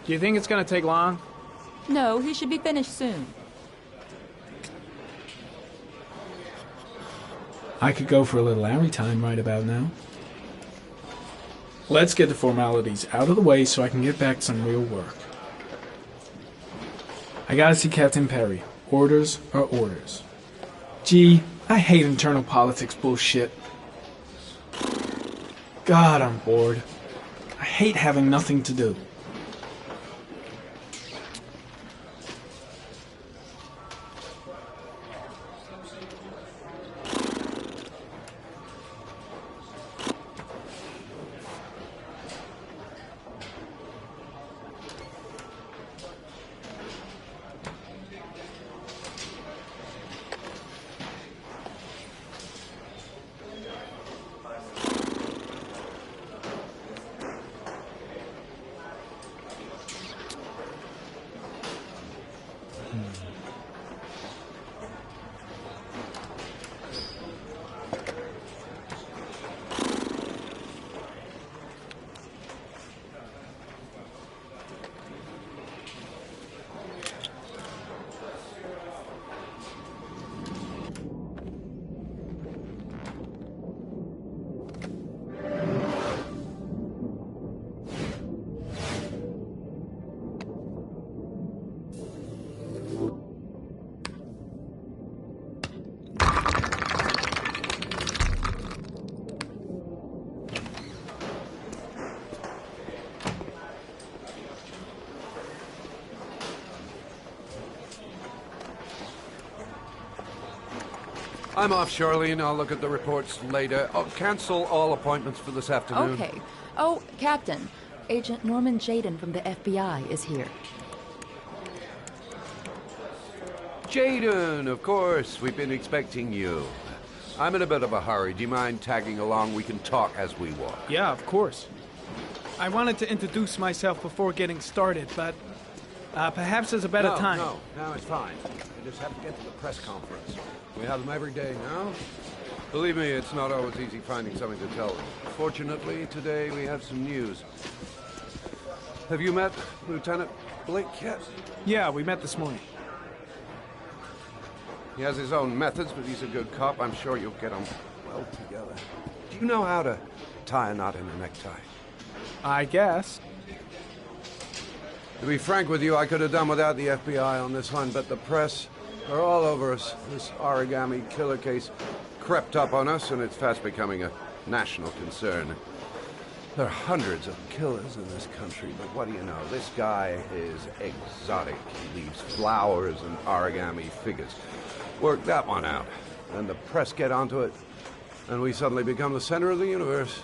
Do you think it's gonna take long? No, he should be finished soon. I could go for a little Larry time right about now. Let's get the formalities out of the way so I can get back to some real work. I gotta see Captain Perry. Orders are orders. Gee, I hate internal politics bullshit. God, I'm bored. I hate having nothing to do. I'm off, Charlene. I'll look at the reports later. Oh, cancel all appointments for this afternoon. Okay. Oh, Captain. Agent Norman Jayden from the FBI is here. Jayden, of course. We've been expecting you. I'm in a bit of a hurry. Do you mind tagging along? We can talk as we walk. Yeah, of course. I wanted to introduce myself before getting started, but perhaps there's a better time. No, it's fine. I just have to get to the press conference. We have them every day now. Believe me, it's not always easy finding something to tell them. Fortunately, today we have some news. Have you met Lieutenant Blake yet? Yeah, we met this morning. He has his own methods, but he's a good cop. I'm sure you'll get on well together. Do you know how to tie a knot in a necktie? I guess. To be frank with you, I could have done without the FBI on this one, but the press are all over us. This origami killer case crept up on us, and it's fast becoming a national concern. There are hundreds of killers in this country, but what do you know? This guy is exotic. He leaves flowers and origami figures. Work that one out. Then the press get onto it, and we suddenly become the center of the universe.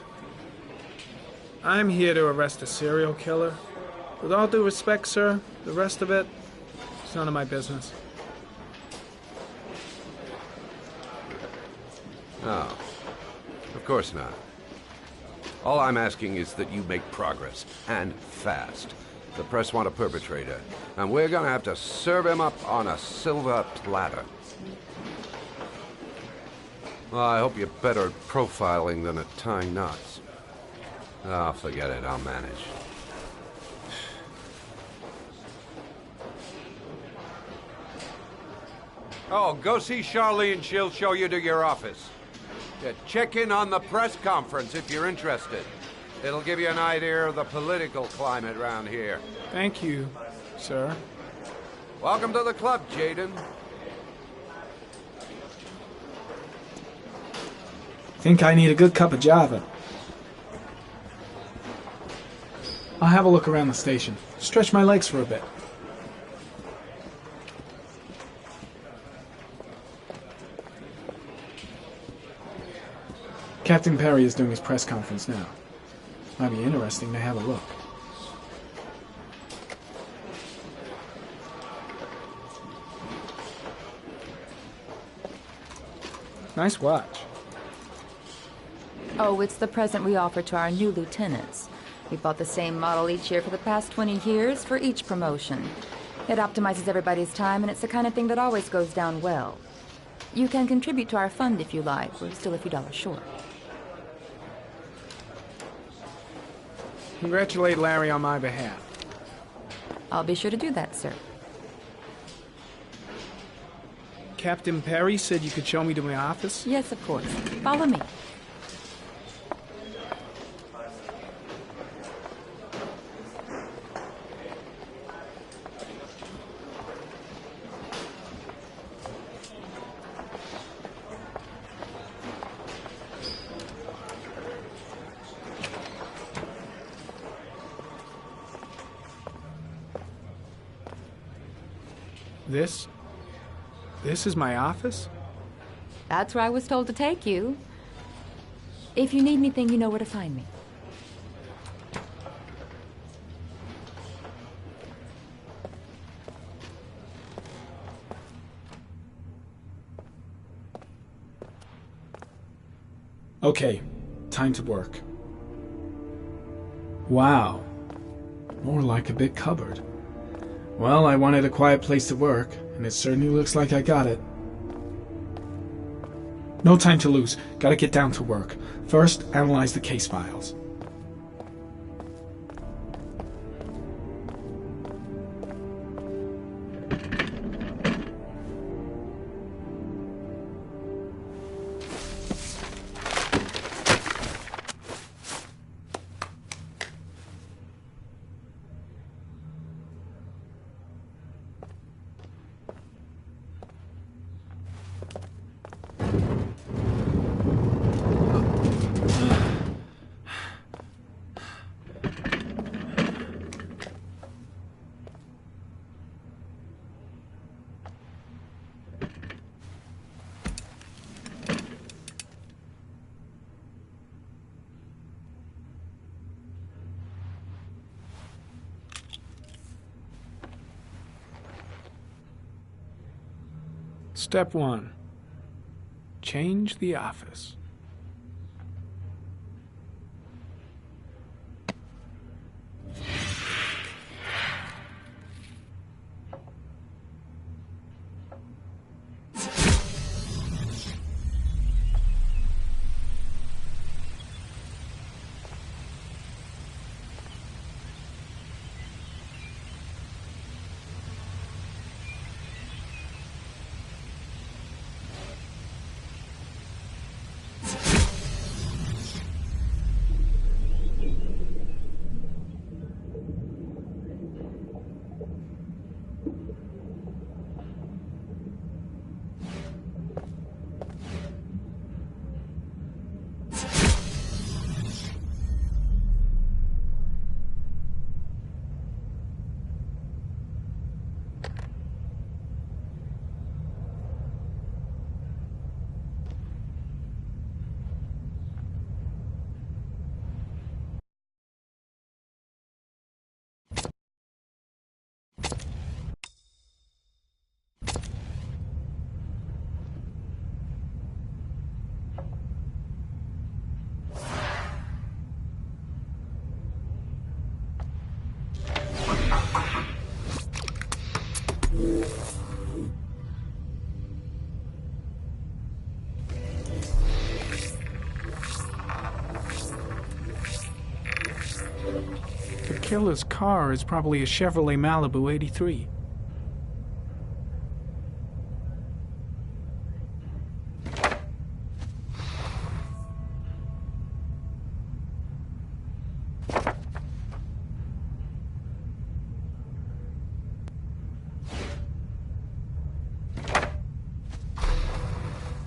I'm here to arrest a serial killer. With all due respect, sir, the rest of it, it's none of my business. No, of course not. All I'm asking is that you make progress, and fast. The press want a perpetrator, and we're gonna have to serve him up on a silver platter. Well, I hope you're better at profiling than at tying knots. Oh, forget it, I'll manage. Oh, go see Charlene, she'll show you to your office. Check in on the press conference if you're interested. It'll give you an idea of the political climate around here. Thank you, sir. Welcome to the club, Jayden. Think I need a good cup of Java. I'll have a look around the station. Stretch my legs for a bit. Captain Perry is doing his press conference now. Might be interesting to have a look. Nice watch. Oh, it's the present we offer to our new lieutenants. We bought the same model each year for the past 20 years for each promotion. It optimizes everybody's time, and it's the kind of thing that always goes down well. You can contribute to our fund if you like. We're still a few dollars short. Congratulate Larry on my behalf. I'll be sure to do that, sir. Captain Perry said you could show me to my office? Yes, of course. Follow me. This is my office? That's where I was told to take you. If you need anything, you know where to find me. Okay, time to work. Wow. More like a big cupboard. Well, I wanted a quiet place to work, and it certainly looks like I got it. No time to lose. Gotta get down to work. First, analyze the case files. Step 1. Change the office. The killer's car is probably a Chevrolet Malibu 83.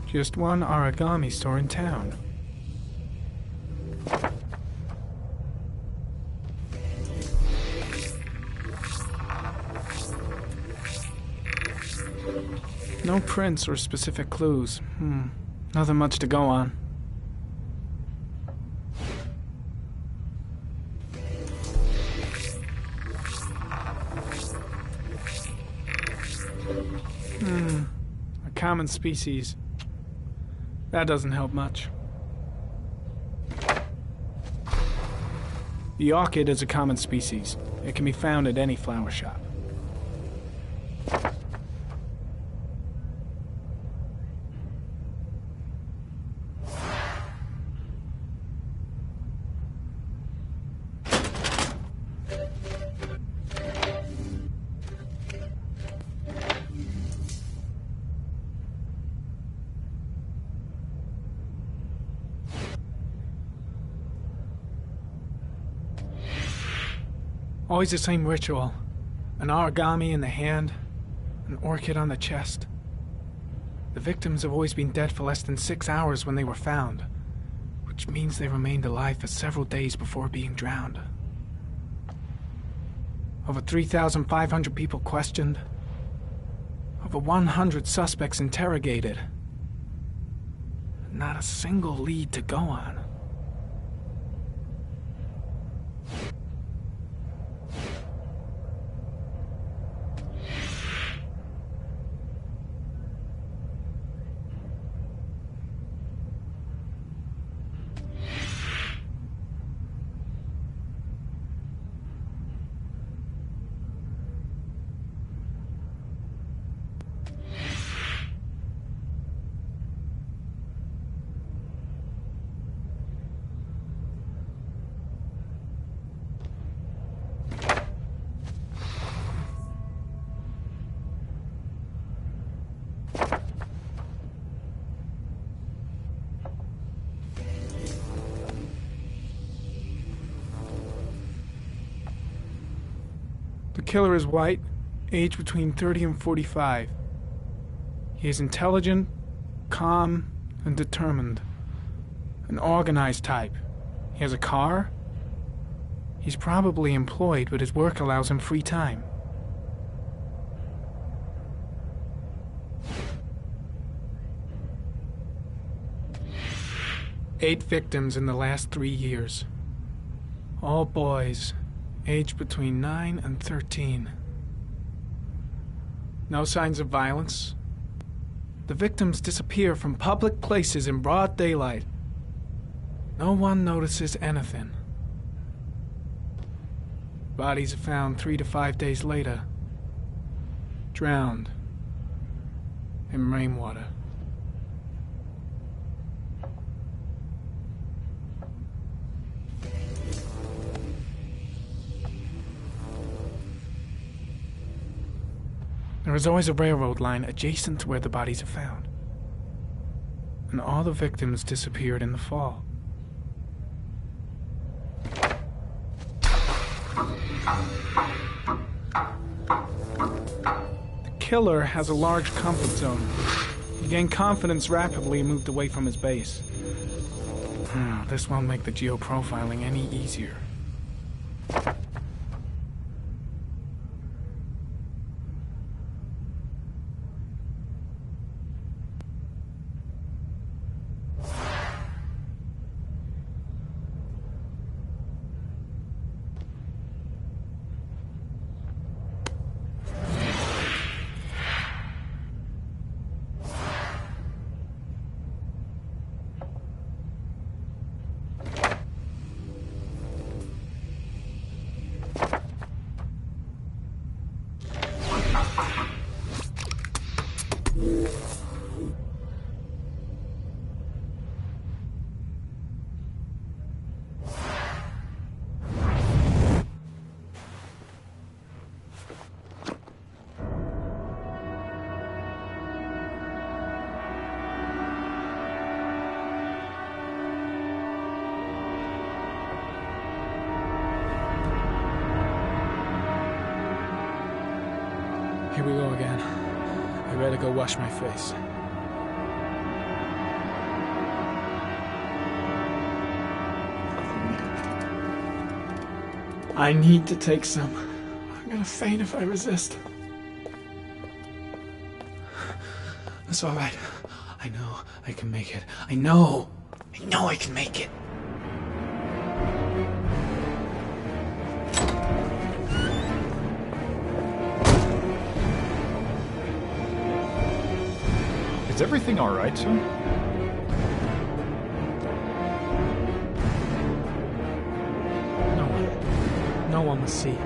Just one origami store in town. No prints or specific clues. Nothing much to go on. A common species. That doesn't help much. The orchid is a common species. It can be found at any flower shop. Always the same ritual. An origami in the hand, an orchid on the chest. The victims have always been dead for less than 6 hours when they were found, which means they remained alive for several days before being drowned. Over 3,500 people questioned. Over 100 suspects interrogated. Not a single lead to go on. The killer is white, aged between 30 and 45. He is intelligent, calm, and determined. An organized type. He has a car. He's probably employed, but his work allows him free time. Eight victims in the last 3 years. All boys, aged between 9 and 13. No signs of violence. The victims disappear from public places in broad daylight. No one notices anything. Bodies are found 3 to 5 days later, drowned in rainwater. There is always a railroad line adjacent to where the bodies are found. And all the victims disappeared in the fall. The killer has a large comfort zone. He gained confidence rapidly and moved away from his base. This won't make the geoprofiling any easier. Here we go again. I better go wash my face. I need to take some. I'm gonna faint if I resist. That's all right. I know I can make it. I know I can make it. Is everything all right, sir? No one will see.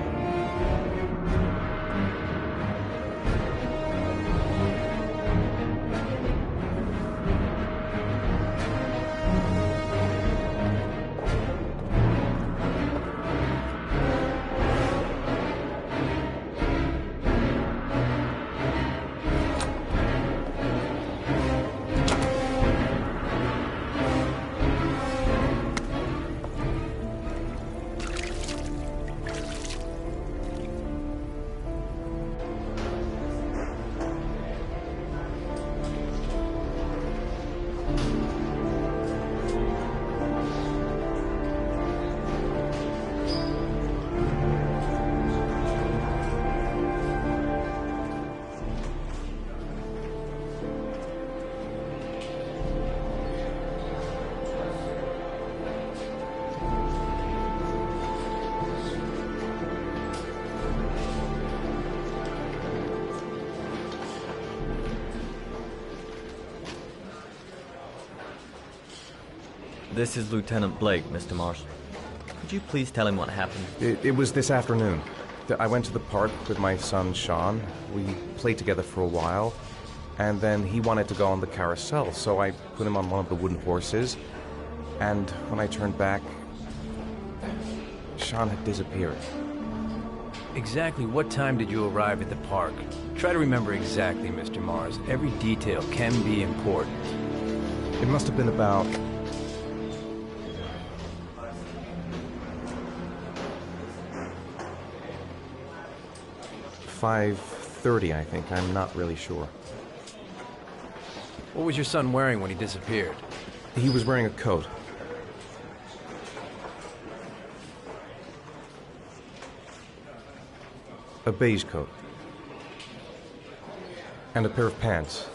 This is Lieutenant Blake, Mr. Mars. Could you please tell him what happened? It was this afternoon. I went to the park with my son, Sean. We played together for a while, and then he wanted to go on the carousel, so I put him on one of the wooden horses, and when I turned back, Sean had disappeared. Exactly what time did you arrive at the park? Try to remember exactly, Mr. Mars. Every detail can be important. It must have been about 5:30, I think. I'm not really sure. What was your son wearing when he disappeared? He was wearing a coat. A beige coat. And a pair of pants.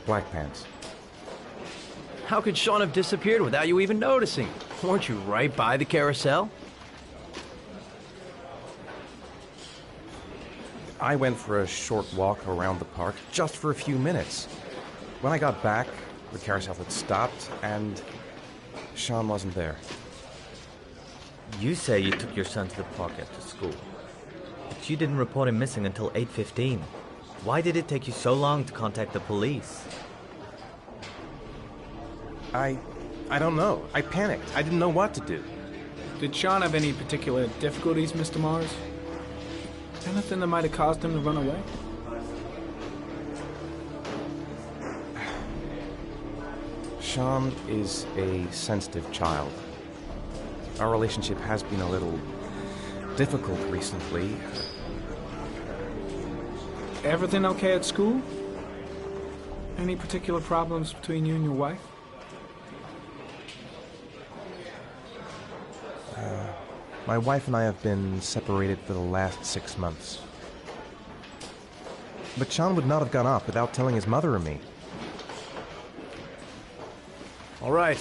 Black pants. How could Sean have disappeared without you even noticing? Weren't you right by the carousel? I went for a short walk around the park, just for a few minutes. When I got back, the carousel had stopped, and Sean wasn't there. You say you took your son to the park after school, but you didn't report him missing until 8:15. Why did it take you so long to contact the police? I don't know. I panicked. I didn't know what to do. Did Sean have any particular difficulties, Mr. Mars? Anything that might have caused him to run away? Sean is a sensitive child. Our relationship has been a little difficult recently. Everything okay at school? Any particular problems between you and your wife? My wife and I have been separated for the last 6 months. But Sean would not have gone off without telling his mother or me. All right.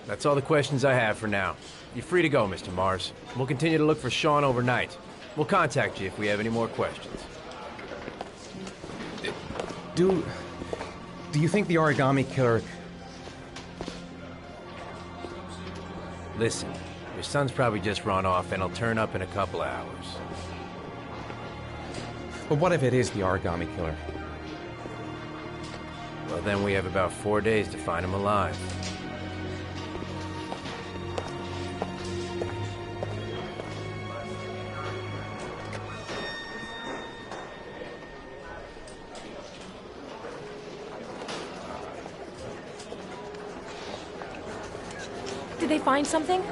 That's all the questions I have for now. You're free to go, Mr. Mars. We'll continue to look for Sean overnight. We'll contact you if we have any more questions. Do you think the origami killer... Listen, your son's probably just run off and he'll turn up in a couple of hours. But what if it is the origami killer? Well, then we have about 4 days to find him alive. Did they find something?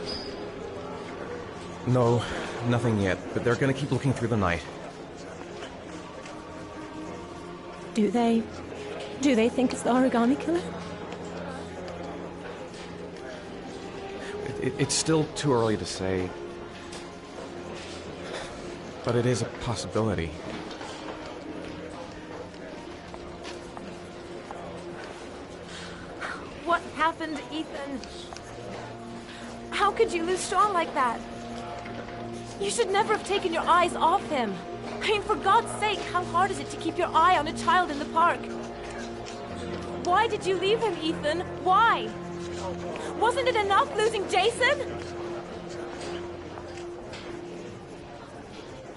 No, nothing yet, but they're gonna keep looking through the night. Do they think it's the origami killer? It's still too early to say, but it is a possibility. What happened, Ethan? How could you lose Sean like that? You should never have taken your eyes off him. I mean, for God's sake, how hard is it to keep your eye on a child in the park? Why did you leave him, Ethan? Why? Wasn't it enough losing Jason?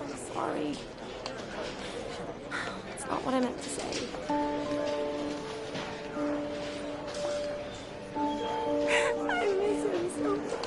I'm sorry. It's not what I meant to say. I miss him so much.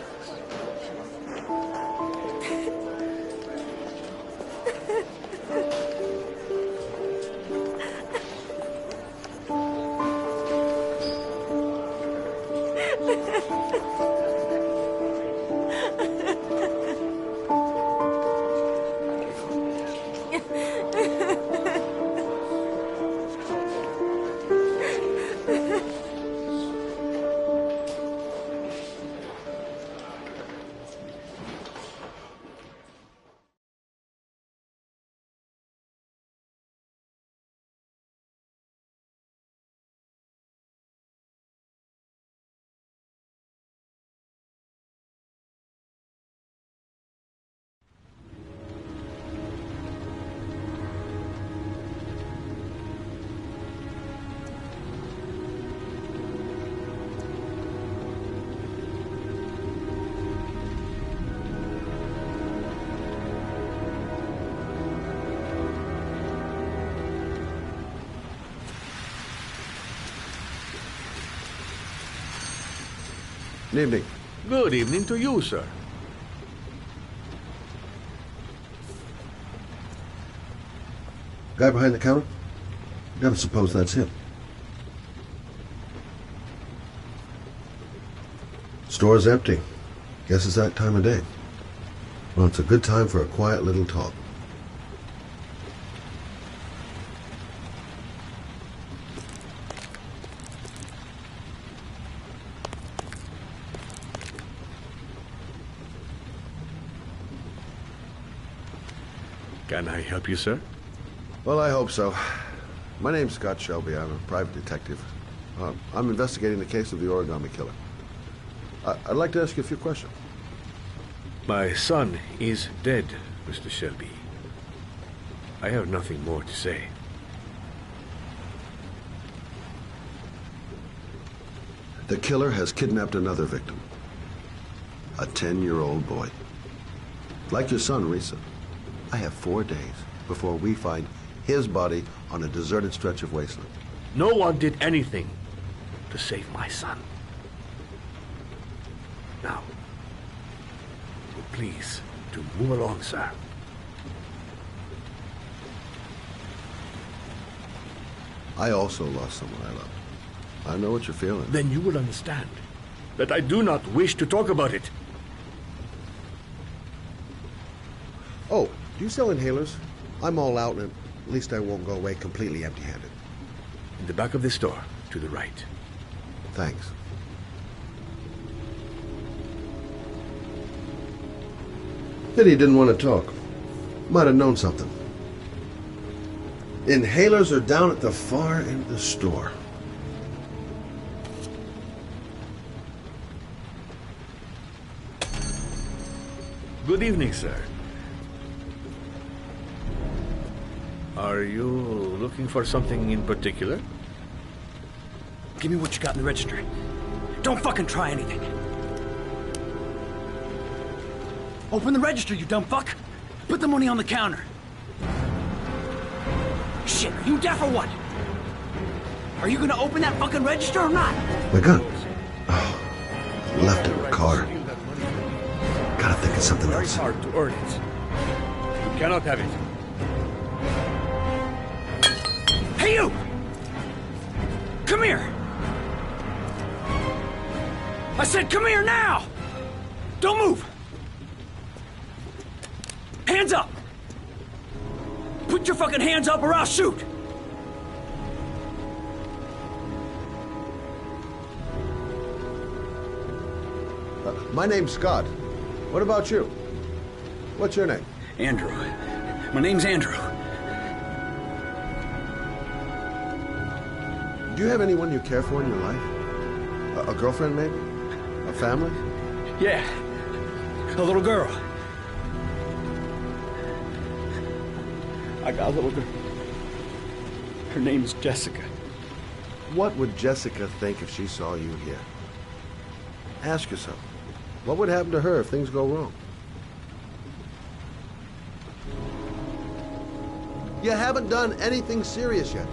Good evening. Good evening to you, sir. Guy behind the counter? Gotta suppose that's him. Store's empty. Guess it's that time of day. Well, it's a good time for a quiet little talk. Can I help you, sir? Well, I hope so. My name's Scott Shelby. I'm a private detective. I'm investigating the case of the origami killer. I'd like to ask you a few questions. My son is dead, Mr. Shelby. I have nothing more to say. The killer has kidnapped another victim. A 10-year-old boy. Like your son, Risa. I have 4 days before we find his body on a deserted stretch of wasteland. No one did anything to save my son. Now, please, to move along, sir. I also lost someone I loved. I know what you're feeling. Then you will understand that I do not wish to talk about it. Oh, do you sell inhalers? I'm all out, and at least I won't go away completely empty-handed. In the back of the store, to the right. Thanks. Pity he didn't want to talk. Might have known something. Inhalers are down at the far end of the store. Good evening, sir. Are you looking for something in particular? Give me what you got in the register. Don't fucking try anything. Open the register, you dumb fuck. Put the money on the counter. Shit, are you deaf or what? Are you gonna open that fucking register or not? My gun. Oh, left it in the car. Gotta think of something Very else. hard to earn it. You cannot have it. Hey, you! Come here! I said come here now! Don't move! Hands up! Put your fucking hands up or I'll shoot! My name's Scott. What about you? What's your name? Andrew. My name's Andrew. Do you have anyone you care for in your life? A girlfriend, maybe? A family? Yeah. A little girl. I got a little girl. Her name's Jessica. What would Jessica think if she saw you here? Ask yourself, what would happen to her if things go wrong? You haven't done anything serious yet.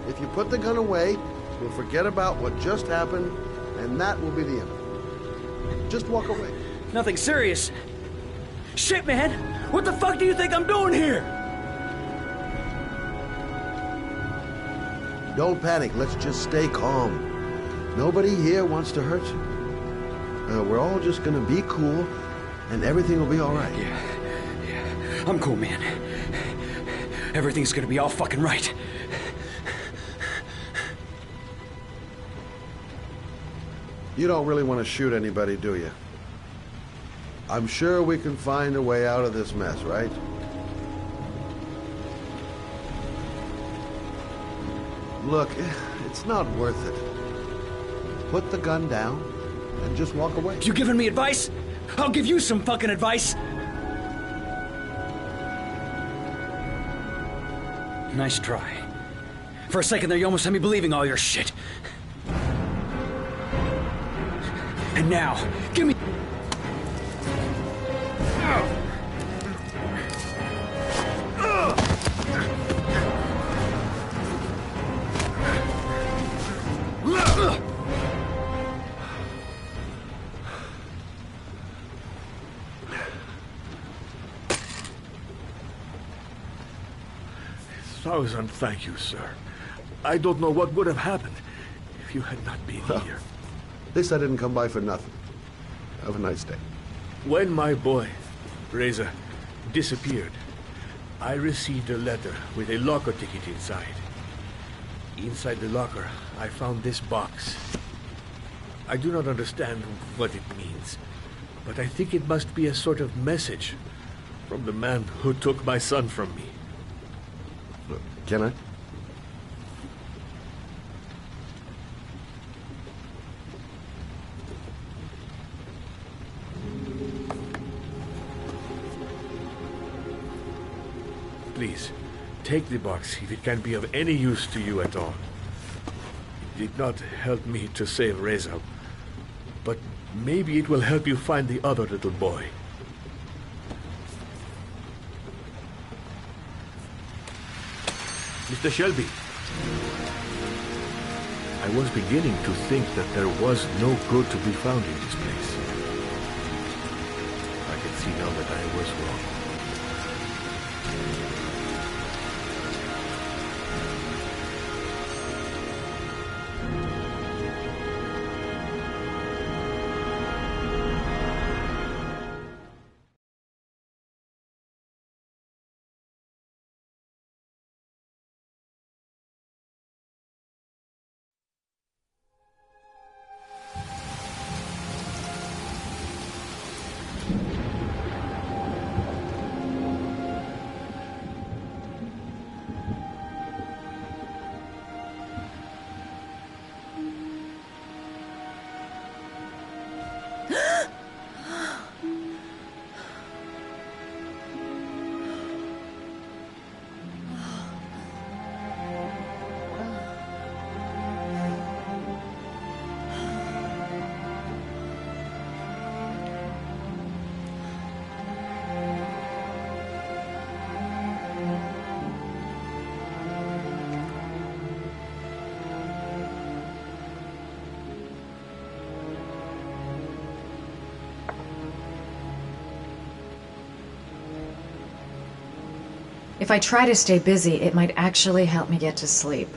If you put the gun away, we'll forget about what just happened, and that will be the end. Just walk away. Nothing serious. Shit, man! What the fuck do you think I'm doing here? Don't panic. Let's just stay calm. Nobody here wants to hurt you. We're all just gonna be cool, and everything will be all right. Yeah. I'm cool, man. Everything's gonna be all fucking right. You don't really want to shoot anybody, do you? I'm sure we can find a way out of this mess, right? Look, it's not worth it. Put the gun down and just walk away. You giving me advice? I'll give you some fucking advice. Nice try. For a second there, you almost had me believing all your shit. And now, give me... 1,000 thank you, sir. I don't know what would have happened if you had not been here. At least I didn't come by for nothing. Have a nice day. When my boy, Reza, disappeared, I received a letter with a locker ticket inside. Inside the locker, I found this box. I do not understand what it means, but I think it must be a sort of message from the man who took my son from me. Can I? Please, take the box if it can be of any use to you at all. It did not help me to save Reza, but maybe it will help you find the other little boy. Mr. Shelby, I was beginning to think that there was no good to be found in this place. I can see now that I was wrong. If I try to stay busy, it might actually help me get to sleep.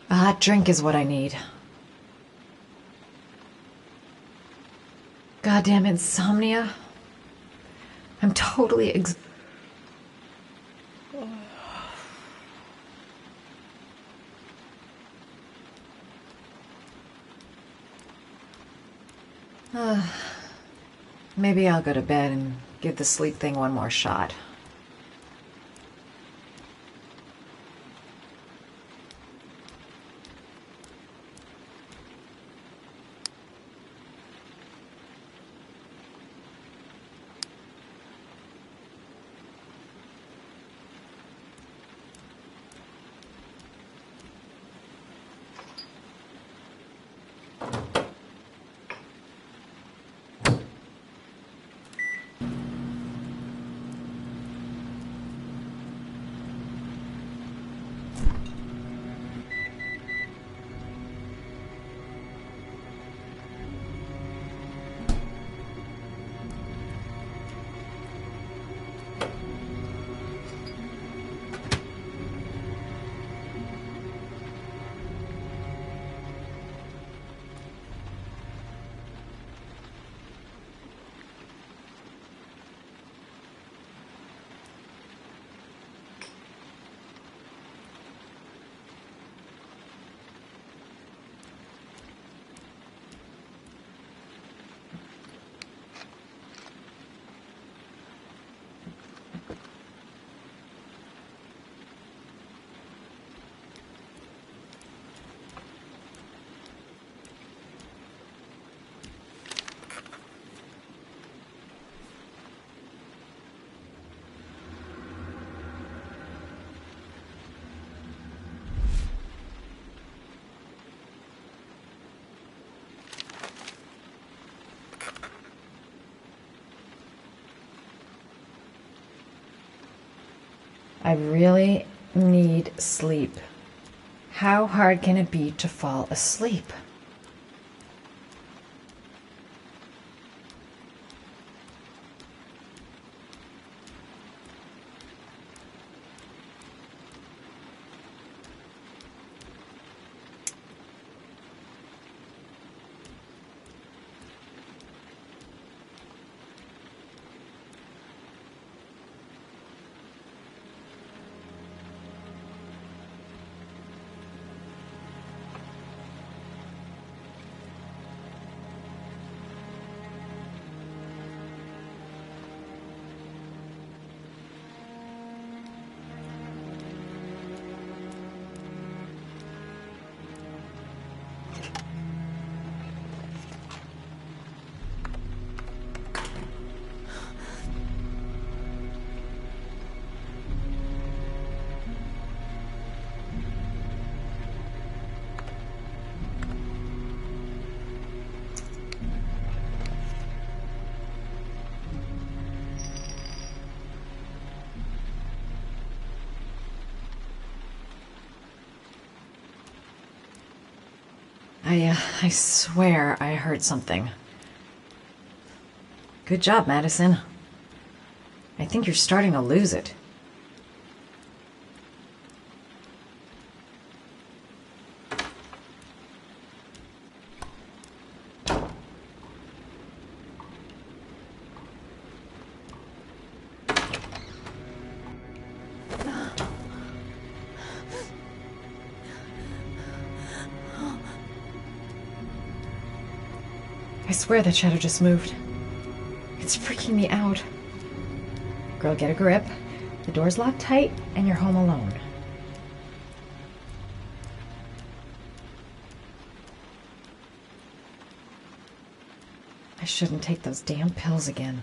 A hot drink is what I need. Goddamn insomnia. I'm totally Maybe I'll go to bed and give the sleep thing one more shot. I really need sleep. How hard can it be to fall asleep? I swear I heard something. Good job, Madison. I think you're starting to lose it. I swear that shadow just moved. It's freaking me out. Girl, get a grip. The door's locked tight, and you're home alone. I shouldn't take those damn pills again.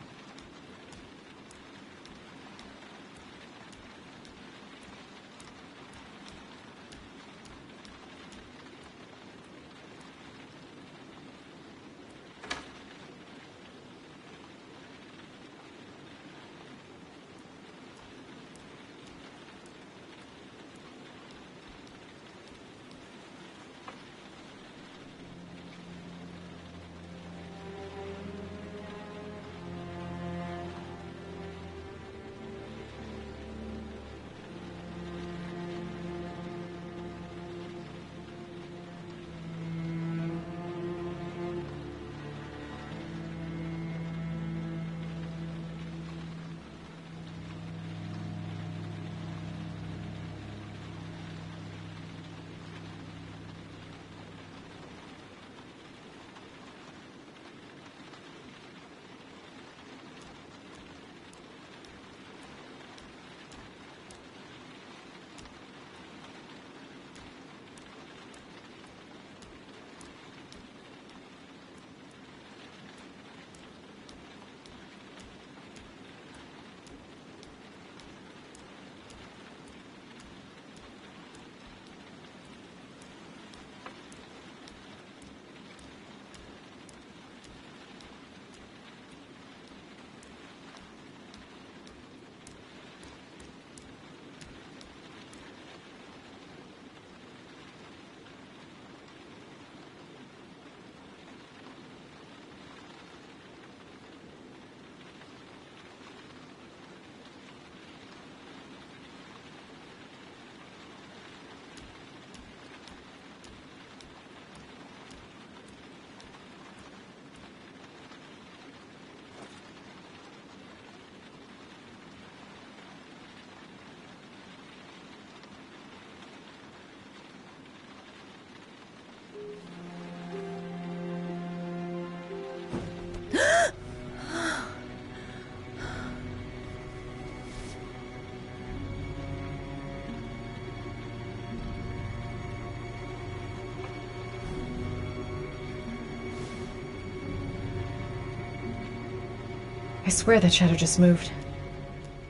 I swear that shadow just moved.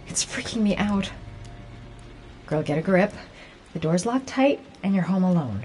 It's freaking me out. Girl, get a grip. The door's locked tight, and you're home alone.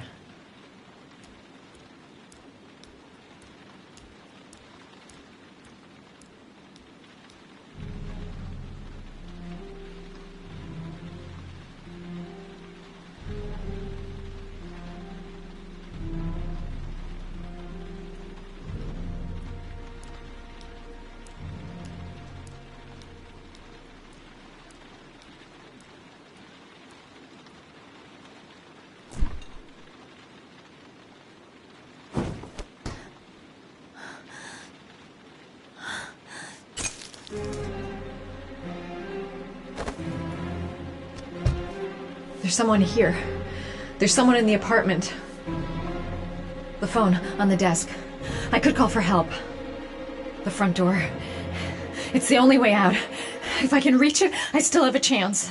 There's someone here. There's someone in the apartment. The phone on the desk. I could call for help. The front door. It's the only way out. If I can reach it, I still have a chance.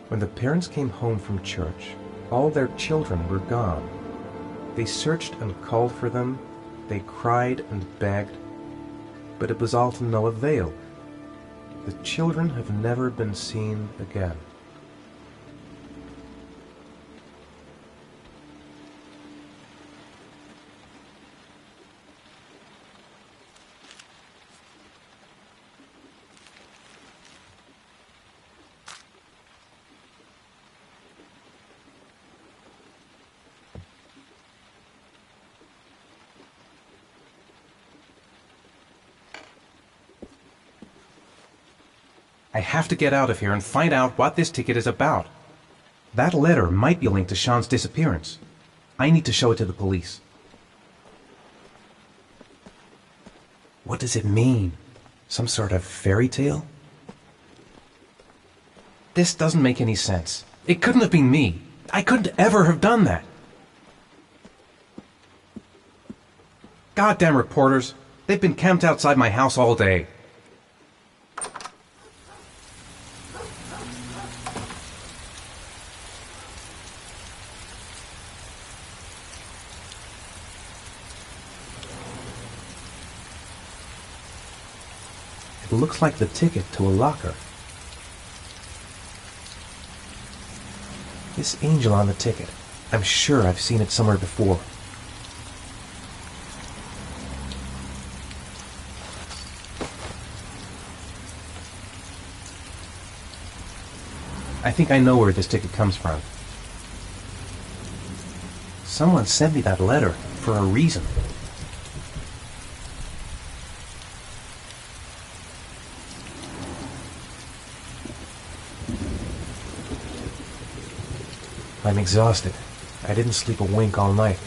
When the parents came home from church, all their children were gone. They searched and called for them, they cried and begged, but it was all to no avail. The children have never been seen again. I have to get out of here and find out what this ticket is about. That letter might be linked to Sean's disappearance. I need to show it to the police. What does it mean? Some sort of fairy tale? This doesn't make any sense. It couldn't have been me. I couldn't ever have done that. Goddamn reporters. They've been camped outside my house all day. It looks like the ticket to a locker. This angel on the ticket. I'm sure I've seen it somewhere before. I think I know where this ticket comes from. Someone sent me that letter for a reason. I'm exhausted. I didn't sleep a wink all night.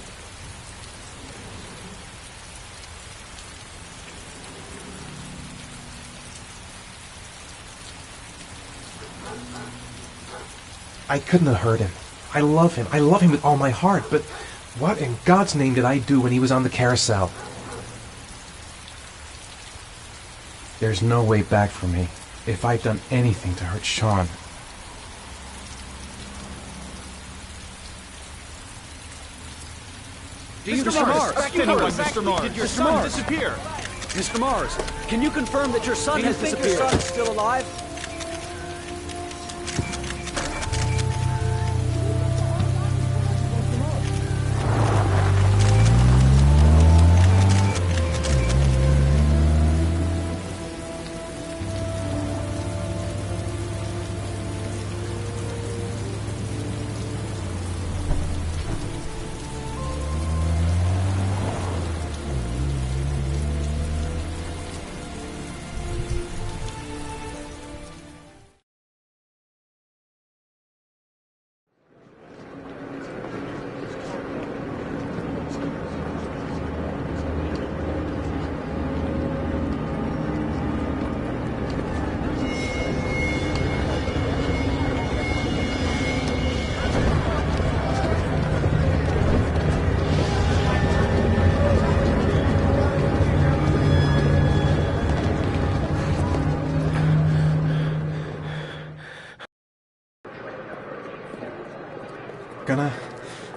I couldn't have hurt him. I love him. I love him with all my heart, but what in God's name did I do when he was on the carousel? There's no way back for me if I've done anything to hurt Sean. Mr. Mars, Mr. Mars, did your son disappear? Mr. Mars, can you confirm that your son has disappeared? Do you think your son is still alive?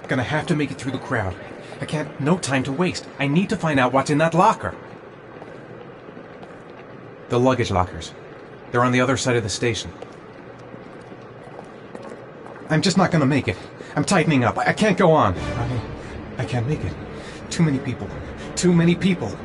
Gonna have to make it through the crowd. I can't, no time to waste. I need to find out what's in that locker. The luggage lockers. They're on the other side of the station. I'm just not gonna make it. I'm tightening up. I can't go on. I can't make it. Too many people. Too many people.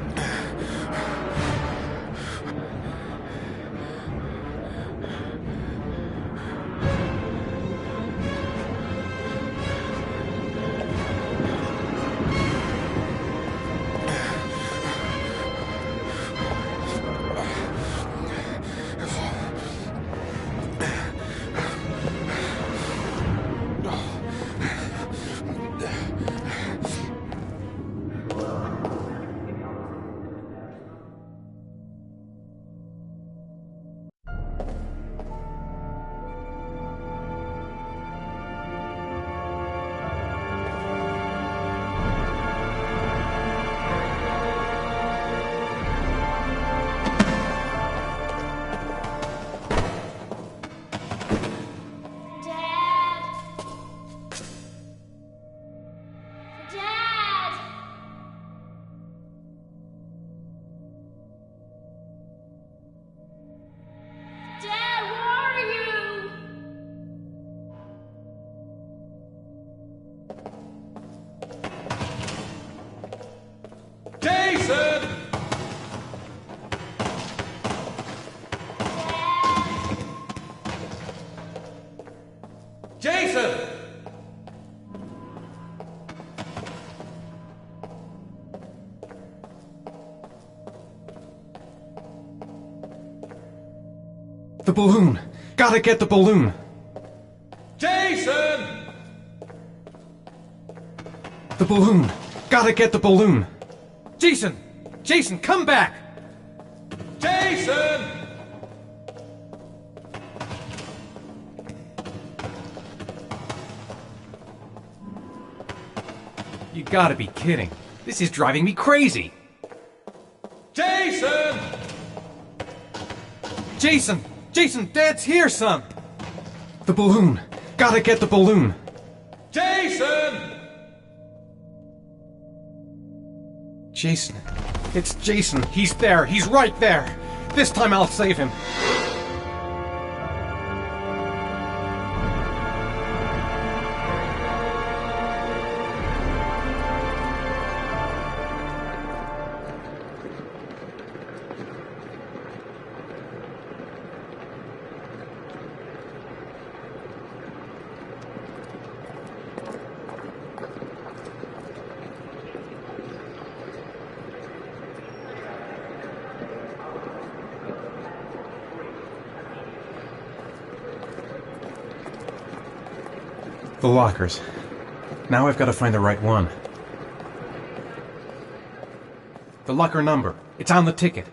Jason! The balloon! Gotta get the balloon! Jason! The balloon! Gotta get the balloon! Jason! Jason, come back! Jason! You gotta be kidding. This is driving me crazy! Jason! Jason! Jason, Dad's here, son! The balloon! Gotta get the balloon! Jason! Jason. It's Jason. He's there. He's right there. This time I'll save him. The lockers. Now I've got to find the right one. The locker number. It's on the ticket.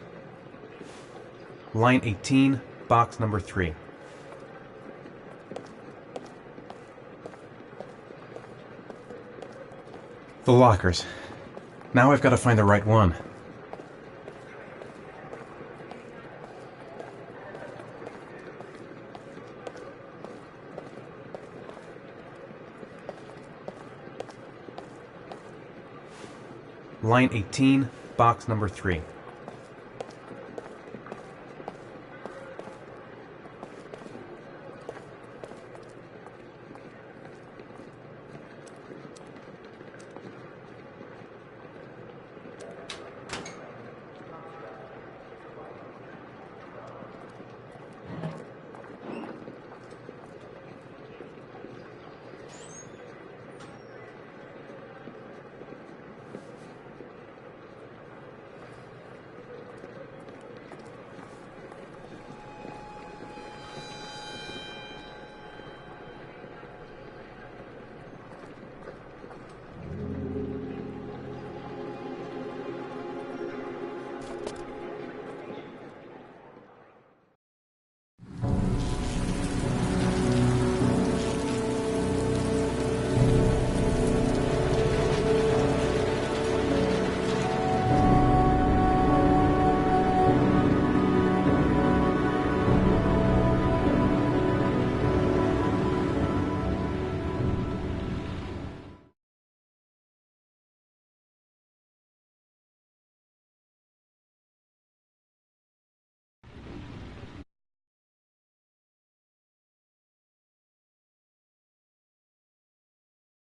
Line 18, box number 3. The lockers. Now I've got to find the right one. Line 18, box number 3.